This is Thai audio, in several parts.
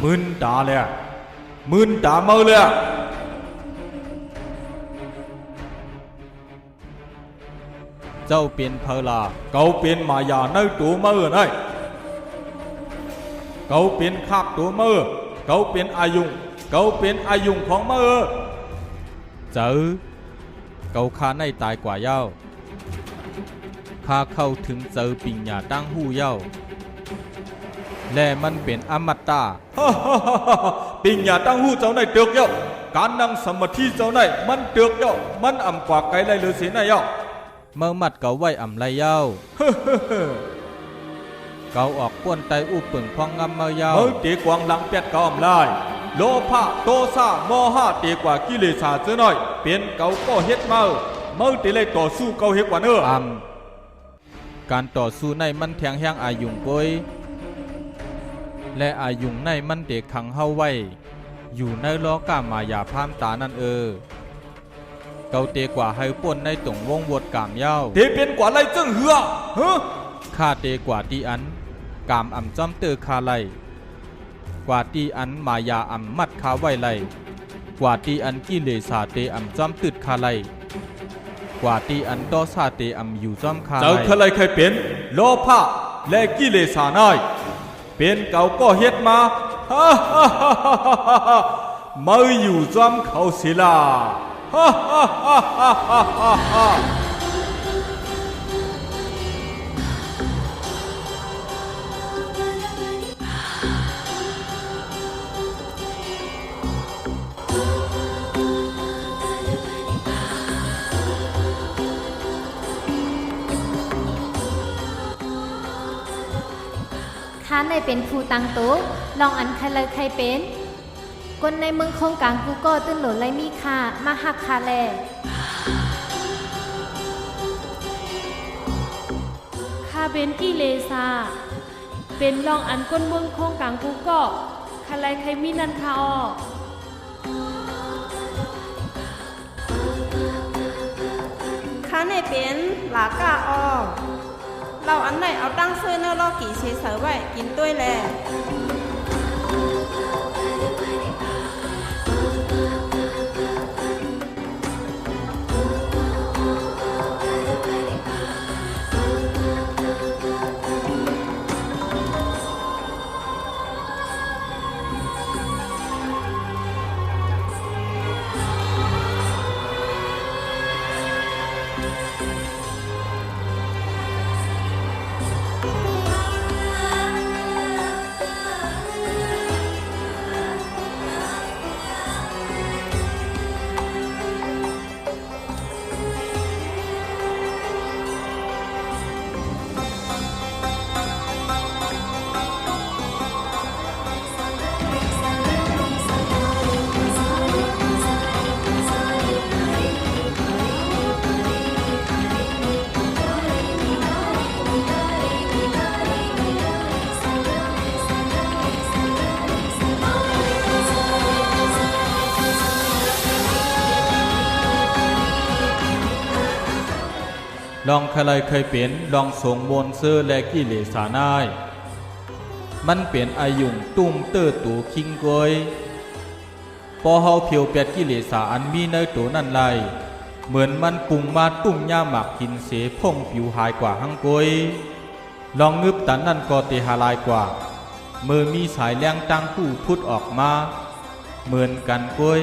มึนตาเลยมึนตาเมาเลยเจ้าเป็นเพลาเกาเป็นมายาในตัวมือนี่เกาเป็นคาบตัวมือเกาเป็นอายุงเกาเป็นอายุงของมือเจอเกาข้าในตายกว่าเย้าข้าเข้าถึงเจอปิญญาตั้งหู้เย้าและมันเป็นอมตะปิญญาตั้งหู้เจ้าในเตือกเย้าการนั่งสมาธิเจ้าในมันเตือกเย้ามันอ่ำกว่าไกลไรหรือเสียในเย้าเมื่อมัดเกาไว้อ่ำไรเย้าเกาออกป้วนไตอุปึ่งพองงำเมื่อเย้าเมื่อตีกวางหลังเป็ดเกาอ่ำไรโลภะโทสะโมหะตีกว่ากิเลสเจ้าหน่อยเป็นเกาก็เฮ็ดเมื่อตีเลยต่อสู้เกาเฮ็ดกว่าเนื้อการต่อสู้ในมันแทงแห้งอายุงกวยและอายุงในมันเด็กขังเฮาไว้อยู่ในล้อกามายาพามตานั่นเกาเตกว่าให้ป่นในตรงวงวดกามเย้าเตเป็นกว่าไรจึงเหือข้าเตกว่าตีอันกามอ่ำจอมเตอคาไลกว่าตีอันมายาอ่ำมัดคาไว้ไลกว่าตีอันกิเลสาเตอ่ำจอมตึดคาไลกว่าตีอันดอซาเตอ่ำอยู่จอมคาไลเจ้าทะเลเคยเป็นโลภะและกิเลสาน้อยเป็นเก่าก็เฮ็ดมามาอยู่จอมเขาศิลาข้าในเป็นผู้ตังโตลองอันใครเลยใครเป็นคนในเมืองคงกลางกูก็ตื้นหล่นไรมีค่ามาหักคาแลข้าเป็นกิเลสาเป็นลองอันก้นเมืองคงกลางกูก็ใครใครมีนันคาออข้าในเป็นหลากาออเราอันไหนเอาตั้งเสื้อเนื้อลอกี่เฉยเสไว้กินด้วยแลลองใครเคยเป็นลองสงมนเสื้อและกิเลสาน้ายมันเปลี่ยนอายุงตุ้มเตอตูคิงกวยพอเฮาเพียวเปียดกิเลสาอันมีในตัวนั่นไลเหมือนมันปุ่งมาตุ้มย่าหมักกินเสพงผิวหายกว่าหังกวยลองงึบตันนั่นก็เตหาลายกว่าเมื่อมีสายแรงตั้งผู้พุดออกมาเหมือนกันกวย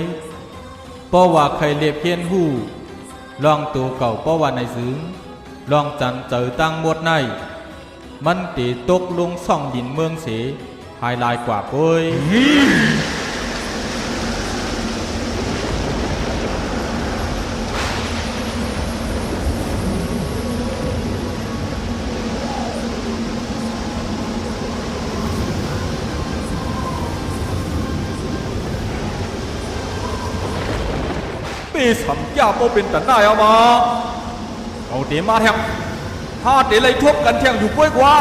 เพราะว่าใครเลียบเพี้ยนหูลองตัวเก่าเพราะว่าในซึ้งลองจันเจอตั้งหมดในมันตีตกลงส่องดินเมืองเสหายลายกว่าก้อยปีสัมยาโมเป็นตันได้เอามาเอาเดี๋ยวมาแทงถ้าเดี๋ยวเลยทบกันแทงอยู่กล้วยกว่า